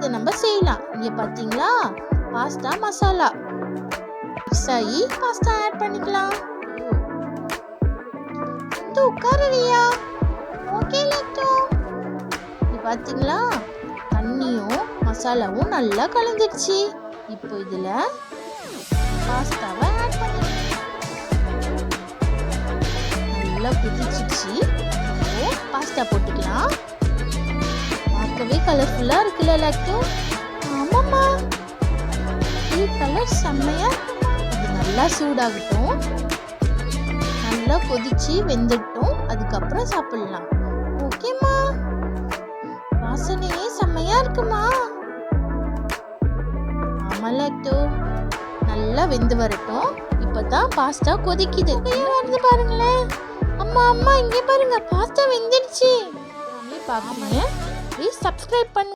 இதை நம்ம செய்யலாம். இங்க பாத்தீங்களா, பாஸ்தா மசாலா மிக்ஸ் ஆகி பாஸ்தா ஆட் பண்ணிக்கலாம். இந்த உட்காரறியா? ஓகே லட்டு. இது பாத்தீங்களா, தண்ணியும் மசாலாவும் நல்லா கலந்துடுச்சு. இப்போ இதுல பாஸ்தாவை ஆட் பண்ணி நல்லா குதிச்சிடுச்சு. இப்போ பாஸ்தா போட்டுக்கலாம். பார்க்கவே கலர்ஃபுல்லா இருக்குல்ல லட்டு? ஆமாம்மா, இது கலர் செம்மையா இருக்குமா. இது நல்லா சூடாகட்டும், நல்லா கொதிச்சு வெந்துட்டும், அதுக்கப்புறம் சாப்பிடலாம். ஓகேம்மா, வாசனையே செம்மையா இருக்குமா. ஆமா லட்டு, நல்லா வெந்து வரட்டும். இப்பதான் பாஸ்தா கொதிக்குது. வருது பாருங்களேன். அம்மா அம்மா, இங்கே பாருங்க, பாஸ்தா வெந்துடுச்சு. பாருங்க, ப்ளீஸ் சப்ஸ்கிரைப் பண்ணுங்க.